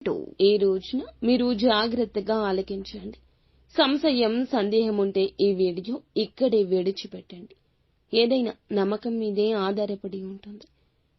ఈ రోజున మీరు జాగ్రత్తగా ఆలకించండి. సంశయం, సందేహం ఉంటే ఈ వీడియో ఇక్కడే విడిచిపెట్టండి. ఏదైనా నమ్మకం మీదే ఆధారపడి ఉంటుంది.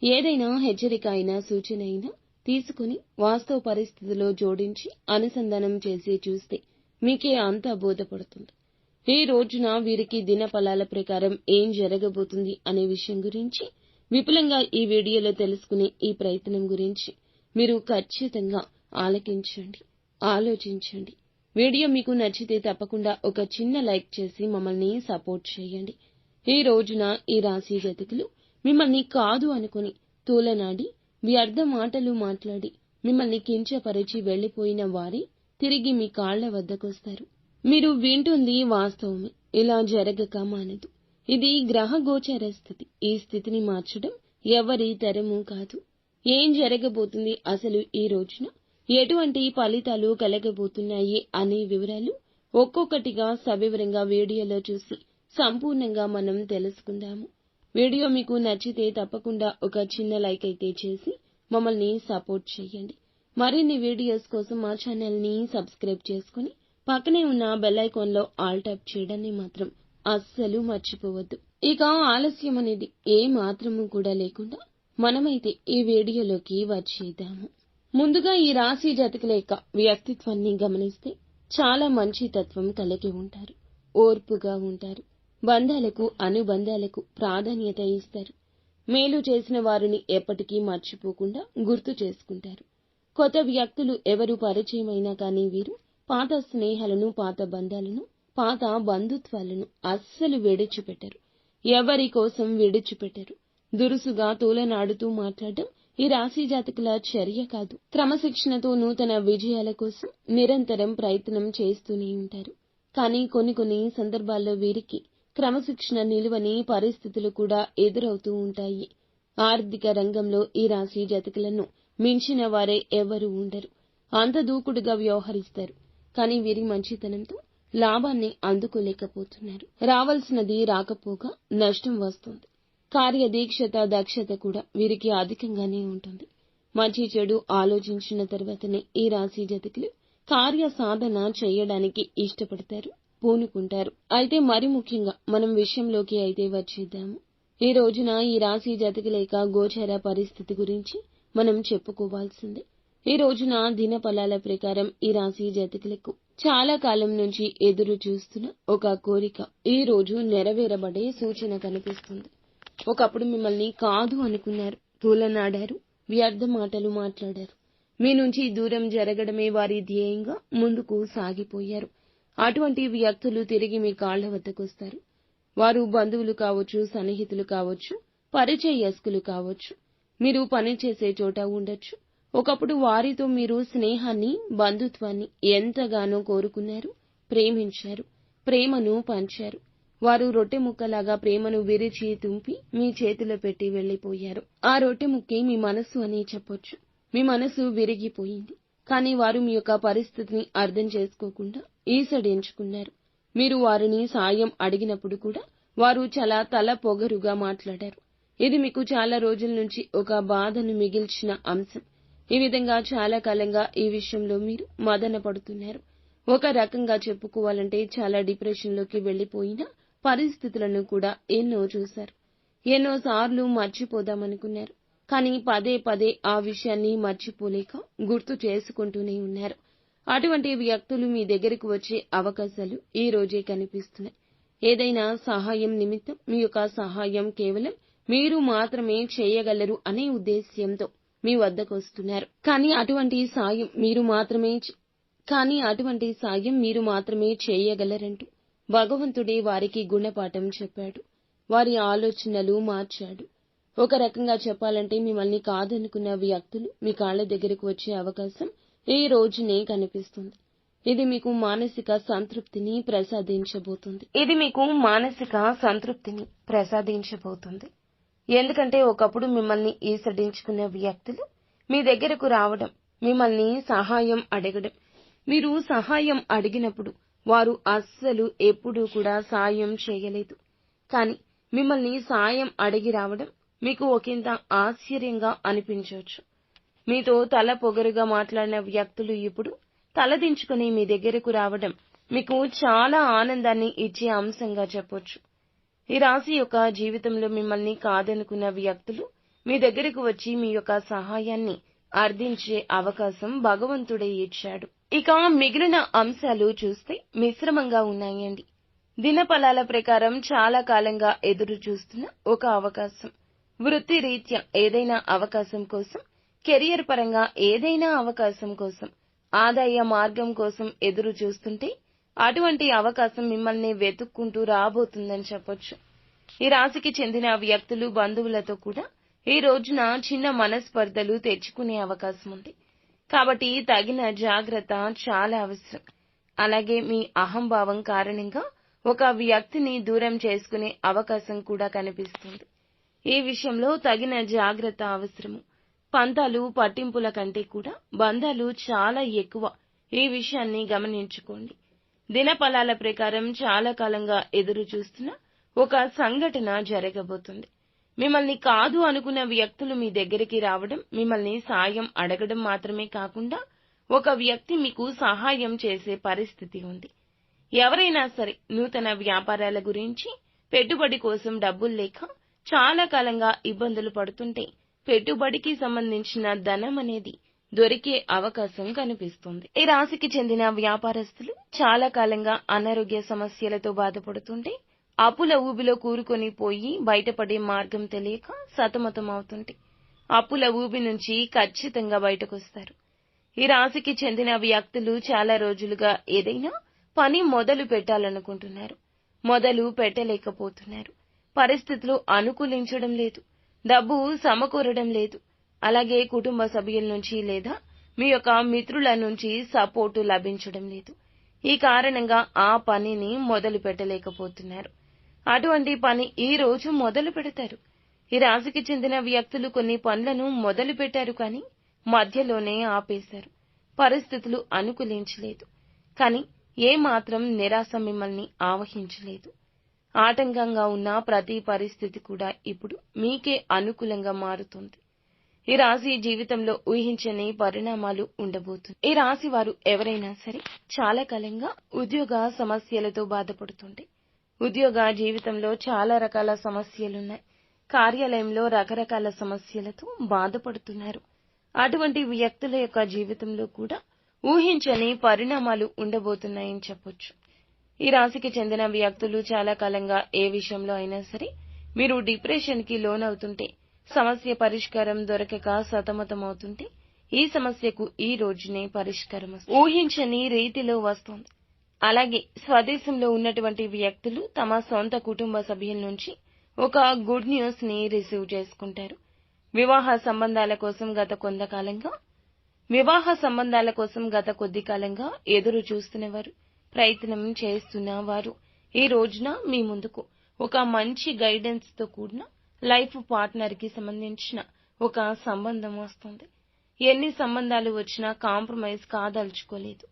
ఏదైనా హెచ్చరిక అయినా, సూచన అయినా తీసుకుని వాస్తవ పరిస్థితిలో జోడించి అనుసంధానం చేసి చూస్తే మీకే అంతా బోధపడుతుంది. ఈ రోజున వీరికి దినఫలాల ప్రకారం ఏం జరగబోతుంది అనే విషయం గురించి విపులంగా ఈ వీడియోలో తెలుసుకునే ఈ ప్రయత్నం గురించి మీరు ఖచ్చితంగా ఆలకించండి, ఆలోచించండి. వీడియో మీకు నచ్చితే తప్పకుండా ఒక చిన్న లైక్ చేసి మమ్మల్ని సపోర్ట్ చేయండి. ఈ రోజున ఈ రాశి జాతకులు మిమ్మల్ని కాదు అనుకుని తూలనాడి, వ్యర్థ మాటలు మాట్లాడి మిమ్మల్ని కించపరిచి వెళ్లిపోయిన వారే తిరిగి మీ కాళ్ల వద్దకొస్తారు. మీరు వింటుంది వాస్తవమే. ఇలా జరగక మానదు. ఇది గ్రహ గోచర స్థితి. ఈ స్థితిని మార్చడం ఎవరి తరమూ కాదు. ఏం జరగబోతుంది, అసలు ఈ రోజున ఎటువంటి ఫలితాలు కలగబోతున్నాయి అనే వివరాలు ఒక్కొక్కటిగా సవివరంగా వీడియోలో చూసి సంపూర్ణంగా మనం తెలుసుకుందాము. వీడియో మీకు నచ్చితే తప్పకుండా ఒక చిన్న లైక్ అయితే చేసి మమ్మల్ని సపోర్ట్ చేయండి. మరిన్ని వీడియోస్ కోసం మా ఛానల్ని సబ్స్క్రైబ్ చేసుకుని పక్కనే ఉన్న బెల్ ఐకాన్లో ఆల్ ట్యాప్ చేయడాన్ని మాత్రం అస్సలు మర్చిపోవద్దు. ఇక ఆలస్యం అనేది ఏ మాత్రము కూడా లేకుండా మనమైతే ఈ వీడియోలోకి వచ్చేద్దాము. ముందుగా ఈ రాశి జాతకుల యొక్క వ్యక్తిత్వాన్ని గమనిస్తే చాలా మంచి తత్వం కలిగి ఉంటారు. ఓర్పుగా ఉంటారు. బంధాలకు, అనుబంధాలకు ప్రాధాన్యత ఇస్తారు. మేలు చేసిన వారిని ఎప్పటికీ మర్చిపోకుండా గుర్తు చేసుకుంటారు. కొత్త వ్యక్తులు ఎవరు పరిచయమైనా కానీ వీరు పాత స్నేహాలను, పాత బంధాలను, పాత బంధుత్వాలను అస్సలు విడిచిపెట్టరు. ఎవరి కోసం విడిచిపెట్టరు. దురుసుగా తూలనాడుతూ మాట్లాడడం ఈ రాశి జాతకుల చర్య కాదు. క్రమశిక్షణతో నూతన విజయాల కోసం నిరంతరం ప్రయత్నం చేస్తూనే ఉంటారు. కానీ కొన్ని సందర్భాల్లో వీరికి క్రమశిక్షణ నిలువని పరిస్థితులు కూడా ఎదురవుతూ ఉంటాయి. ఆర్థిక రంగంలో ఈ రాశి జాతకులను మించిన వారే ఎవరూ ఉండరు. అంత దూకుడుగా వ్యవహరిస్తారు. కానీ వీరి మంచితనంతో లాభాన్ని అందుకోలేకపోతున్నారు. రావాల్సినది రాకపోగా నష్టం వస్తుంది. కార్యదీక్షత, దక్షత కూడా వీరికి అధికంగానే ఉంటుంది. మంచి చెడు ఆలోచించిన తర్వాతనే ఈ రాశి జాతకులు కార్య సాధన చేయడానికి ఇష్టపడతారు, పూనుకుంటారు. అయితే మరి ముఖ్యంగా మనం విషయంలోకి అయితే వచ్చేద్దాము. ఈ రోజున ఈ రాశి జాతకుల యొక్క గోచర పరిస్థితి గురించి మనం చెప్పుకోవాల్సిందే. ఈ రోజున దిన ఫలాల ప్రకారం ఈ రాశి జాతకులకు చాలా కాలం నుంచి ఎదురు చూస్తున్న ఒక కోరిక ఈ రోజు నెరవేరబడే సూచన కనిపిస్తుంది. ఒకప్పుడు మిమ్మల్ని కాదు అనుకున్నారు, తూలనాడారు, వ్యర్థ మాటలు మాట్లాడారు. మీ నుంచి దూరం జరగడమే వారి ధ్యేయంగా ముందుకు సాగిపోయారు. అటువంటి వ్యక్తులు తిరిగి మీ కాళ్ల వద్దకొస్తారు. వారు బంధువులు కావచ్చు, సన్నిహితులు కావచ్చు, పరిచయస్తులు కావచ్చు, మీరు పనిచేసే చోట ఉండొచ్చు. ఒకప్పుడు వారితో మీరు స్నేహాన్ని, బంధుత్వాన్ని ఎంతగానో కోరుకున్నారు, ప్రేమించారు, ప్రేమను పంచారు. వారు రొట్టె ముక్కలాగా ప్రేమను విరిచి తుంపి మీ చేతిలో పెట్టి వెళ్లిపోయారు. ఆ రొట్టె ముక్కే మీ మనసు అని చెప్పొచ్చు. మీ మనసు విరిగిపోయింది. కానీ వారు మీ యొక్క పరిస్థితిని అర్థం చేసుకోకుండా ఈసడించుకున్నారు. మీరు వారిని సాయం అడిగినప్పుడు కూడా వారు చాలా తల పొగరుగా మాట్లాడారు. ఇది మీకు చాలా రోజుల నుంచి ఒక బాధను మిగిల్చిన అంశం. ఈ విధంగా చాలా కాలంగా ఈ విషయంలో మీరు మదన పడుతున్నారు. ఒక రకంగా చెప్పుకోవాలంటే చాలా డిప్రెషన్లోకి వెళ్లిపోయిన పరిస్థితులను కూడా ఎన్నో చూశారు. ఎన్నోసార్లు మర్చిపోదామనుకున్నారు. కానీ పదే పదే ఆ విషయాన్ని మర్చిపోలేక గుర్తు చేసుకుంటూనే ఉన్నారు. అటువంటి వ్యక్తులు మీ దగ్గరకు వచ్చే అవకాశాలు ఈ రోజే కనిపిస్తున్నాయి. ఏదైనా సహాయం నిమిత్తం మీ యొక్క సహాయం కేవలం మీరు మాత్రమే చేయగలరు అనే ఉద్దేశ్యంతో మీ వద్దకు వస్తున్నారు. కానీ అటువంటి సాయం మీరు మాత్రమే చేయగలరంటూ భగవంతుడే వారికి గుణపాఠం చెప్పాడు. వారి ఆలోచనలు మార్చాడు. ఒక రకంగా చెప్పాలంటే మిమ్మల్ని కాదనుకున్న వ్యక్తులు మీ కాళ్ల దగ్గరకు వచ్చే అవకాశం ఈ రోజునే కనిపిస్తుంది. ఇది మీకు మానసిక సంతృప్తిని ప్రసాదించబోతుంది. ఎందుకంటే ఒకప్పుడు మిమ్మల్ని ఈసడించుకున్న వ్యక్తులు మీ దగ్గరకు రావడం, మిమ్మల్ని సహాయం అడగడం. మీరు సహాయం అడిగినప్పుడు వారు అస్సలు ఎప్పుడూ కూడా సాయం చేయలేదు. కానీ మిమ్మల్ని సాయం అడిగి రావడం మీకు ఒకంత ఆశ్చర్యంగా అనిపించవచ్చు. మీతో తల పొగరుగా మాట్లాడిన వ్యక్తులు ఇప్పుడు తలదించుకుని మీ దగ్గరకు రావడం మీకు చాలా ఆనందాన్ని ఇచ్చే అంశంగా చెప్పొచ్చు. ఈ రాశి యొక్క జీవితంలో మిమ్మల్ని కాదనుకున్న వ్యక్తులు మీ దగ్గరకు వచ్చి మీ యొక్క సహాయాన్ని అర్థించే అవకాశం భగవంతుడే ఇచ్చాడు. ఇక మిగిలిన అంశాలు చూస్తే మిశ్రమంగా ఉన్నాయండి. దినఫలాల ప్రకారం చాలా కాలంగా ఎదురు చూస్తున్న ఒక అవకాశం, వృత్తి రీత్యా ఏదైనా అవకాశం కోసం, కెరియర్ పరంగా ఏదైనా అవకాశం కోసం, ఆదాయ మార్గం కోసం ఎదురు చూస్తుంటే అటువంటి అవకాశం మిమ్మల్ని వెతుక్కుంటూ రాబోతుందని చెప్పొచ్చు. ఈ రాశికి చెందిన వ్యక్తులు బంధువులతో కూడా ఈ రోజున చిన్న మనస్పర్ధలు తెచ్చుకునే అవకాశం ఉంది. కాబట్టి తగిన జాగ్రత్త చాలా అవసరం. అలాగే మీ అహంభావం కారణంగా ఒక వ్యక్తిని దూరం చేసుకునే అవకాశం కూడా కనిపిస్తుంది. ఈ విషయంలో తగిన జాగ్రత్త అవసరము. పంతాలు పట్టింపుల కంటే కూడా బంధాలు చాలా ఎక్కువ. ఈ విషయాన్ని గమనించుకోండి. దినఫలాల ప్రకారం చాలా కాలంగా ఎదురు చూస్తున్న ఒక సంఘటన జరగబోతుంది. మిమ్మల్ని కాదు అనుకున్న వ్యక్తులు మీ దగ్గరికి రావడం, మిమ్మల్ని సాయం అడగడం మాత్రమే కాకుండా ఒక వ్యక్తి మీకు సహాయం చేసే పరిస్థితి ఉంది. ఎవరైనా సరే నూతన వ్యాపారాల గురించి, పెట్టుబడి కోసం డబ్బులు లేక చాలా కాలంగా ఇబ్బందులు పడుతుంటే పెట్టుబడికి సంబంధించిన ధనం అనేది దొరికే అవకాశం కనిపిస్తుంది. ఈ రాశికి చెందిన వ్యాపారస్తులు చాలా కాలంగా అనారోగ్య సమస్యలతో బాధపడుతుంటే అప్పుల ఊబిలో కూరుకొని పోయి బయటపడే మార్గం తెలియక సతమతమవుతుంటే అప్పుల ఊబి నుంచి ఖచ్చితంగా బయటకొస్తారు. ఈ రాశికి చెందిన వ్యక్తులు చాలా రోజులుగా ఏదైనా పని మొదలు పెట్టాలనుకుంటున్నారు, మొదలు పెట్టలేకపోతున్నారు. పరిస్థితులు అనుకూలించడం లేదు, డబ్బు సమకూరడం లేదు. అలాగే కుటుంబ సభ్యుల నుంచి లేదా మీ యొక్క మిత్రుల నుంచి సపోర్టు లభించడం లేదు. ఈ కారణంగా ఆ పనిని మొదలు పెట్టలేకపోతున్నారు. అటువంటి పని ఈ రోజు మొదలు పెడతారు. ఈ రాశికి చెందిన వ్యక్తులు కొన్ని పనులను మొదలు పెట్టారు కానీ మధ్యలోనే ఆపేశారు. పరిస్థితులు అనుకూలించలేదు. కానీ ఏమాత్రం నిరాశ మిమ్మల్ని ఆవహించలేదు. ఆటంకంగా ఉన్న ప్రతి పరిస్థితి కూడా ఇప్పుడు మీకే అనుకూలంగా మారుతుంది. ఈ రాశి జీవితంలో ఊహించని పరిణామాలు ఉండబోతుంది. ఈ రాశి వారు ఎవరైనా సరే చాలా కాలంగా ఉద్యోగ సమస్యలతో బాధపడుతుంటే, ఉద్యోగ జీవితంలో చాలా రకాల సమస్యలున్నాయి. కార్యాలయంలో రకరకాల సమస్యలతో బాధపడుతున్నారు. అటువంటి వ్యక్తుల యొక్క జీవితంలో కూడా ఊహించని పరిణామాలు ఉండబోతున్నాయని చెప్పొచ్చు. ఈ రాశికి చెందిన వ్యక్తులు చాలా కాలంగా ఏ విషయంలో అయినా సరే మీరు డిప్రెషన్ కి లోనవుతుంటే, సమస్య పరిష్కారం దొరకక సతమతమవుతుంటే ఈ సమస్యకు ఈ రోజునే పరిష్కారం ఊహించని రీతిలో వస్తుంది. అలాగే స్వదేశంలో ఉన్నటువంటి వ్యక్తులు తమ సొంత కుటుంబ సభ్యుల నుంచి ఒక గుడ్ న్యూస్ ని రిసీవ్ చేసుకుంటారు. వివాహ సంబంధాల కోసం గత కొద్ది కాలంగా ఎదురు చూస్తున్నవారు, ప్రయత్నం చేస్తున్న వారు ఈ రోజున మీ ముందుకు ఒక మంచి గైడెన్స్ తో కూడిన లైఫ్ పార్ట్నర్ కి సంబంధించిన ఒక సంబంధం వస్తుంది. ఎన్ని సంబంధాలు వచ్చినా కాంప్రమైజ్ కాదలుచుకోలేదు.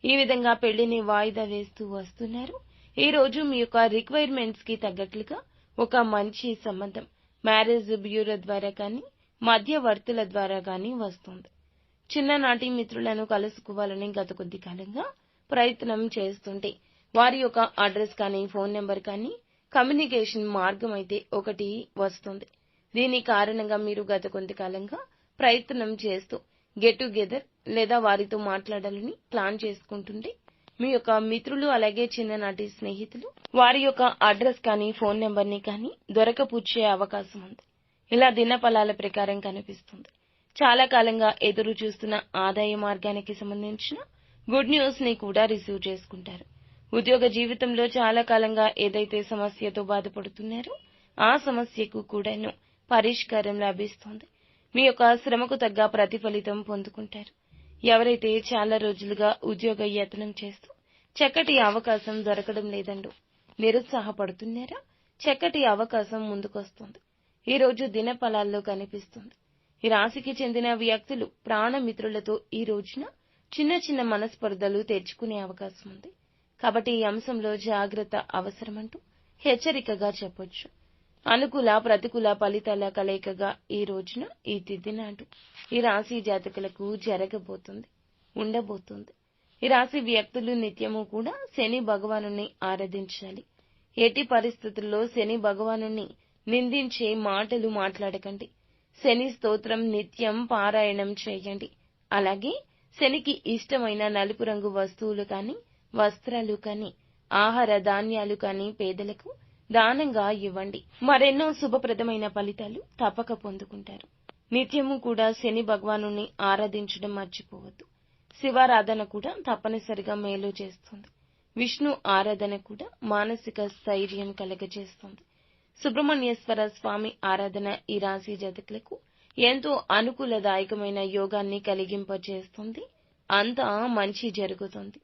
ఈ విధంగా పెళ్లిని వాయిదా వేస్తూ వస్తున్నారు. ఈ రోజు మీ యొక్క రిక్వైర్మెంట్స్ కి తగ్గట్లుగా ఒక మంచి సంబంధం మ్యారేజ్ బ్యూరో ద్వారా కానీ, మధ్యవర్తుల ద్వారా కానీ వస్తుంది. చిన్ననాటి మిత్రులను కలుసుకోవాలని గత కొద్ది కాలంగా ప్రయత్నం చేస్తుంటే వారి యొక్క అడ్రస్ కానీ, ఫోన్ నెంబర్ కానీ కమ్యూనికేషన్ మార్గం అయితే ఒకటి వస్తుంది. దీని కారణంగా మీరు గత కొంతకాలంగా ప్రయత్నం చేస్తూ గెట్ టుగెదర్ లేదా వారితో మాట్లాడాలని ప్లాన్ చేసుకుంటుంటే మీ యొక్క మిత్రులు అలాగే చిన్ననాటి స్నేహితులు వారి యొక్క అడ్రస్ కానీ, ఫోన్ నెంబర్ ని కానీ దొరకపుచ్చే అవకాశం ఉంది. ఇలా దినఫలాల ప్రకారం కనిపిస్తుంది. చాలా కాలంగా ఎదురు చూస్తున్న ఆదాయ మార్గానికి సంబంధించిన గుడ్ న్యూస్ ని కూడా రిసీవ్ చేసుకుంటారు. ఉద్యోగ జీవితంలో చాలా కాలంగా ఏదైతే సమస్యతో బాధపడుతున్నారో ఆ సమస్యకు కూడాను పరిష్కారం లభిస్తుంది. మీ యొక్క శ్రమకు తగ్గ ప్రతిఫలితం పొందుకుంటారు. ఎవరైతే చాలా రోజులుగా ఉద్యోగ యత్నం చేస్తూ చక్కటి అవకాశం దొరకడం లేదండో నిరుత్సాహపడుతున్నారా? చక్కటి అవకాశం ముందుకొస్తుంది. ఈ రోజు దినఫలాల్లో కనిపిస్తుంది. ఈ రాశికి చెందిన వ్యక్తులు ప్రాణమిత్రులతో ఈ రోజున చిన్న చిన్న మనస్పర్ధలు తెచ్చుకునే అవకాశం ఉంది. కాబట్టి ఈ అంశంలో జాగ్రత్త అవసరమంటూ హెచ్చరికగా చెప్పొచ్చు. అనుకూల ప్రతికూల ఫలితాల కలయికగా ఈ రోజున ఈ తిథి నాడు ఈ రాశి జాతకులకు జరగబోతుంది, ఉండబోతుంది. ఈ రాశి వ్యక్తులు నిత్యము కూడా శని భగవానుని ఆరాధించాలి. ఎట్టి పరిస్థితుల్లో శని భగవానుని నిందించే మాటలు మాట్లాడకండి. శని స్తోత్రం నిత్యం పారాయణం చేయండి. అలాగే శనికి ఇష్టమైన నలుపు రంగు వస్తువులు కానీ, వస్త్రాలు కానీ, ఆహార ధాన్యాలు కానీ పేదలకు దానంగా ఇవ్వండి. మరెన్నో శుభప్రదమైన ఫలితాలు తప్పక పొందుకుంటారు. నిత్యము కూడా శని భగవానుని ఆరాధించడం మర్చిపోవద్దు. శివారాధన కూడా తప్పనిసరిగా మేలు చేస్తుంది. విష్ణు ఆరాధన కూడా మానసిక స్థైర్యం కలగజేస్తుంది. సుబ్రహ్మణ్యేశ్వర స్వామి ఆరాధన ఈ రాశి జాతకులకు ఎంతో అనుకూలదాయకమైన యోగాన్ని కలిగింపజేస్తుంది. అంతా మంచి జరుగుతుంది.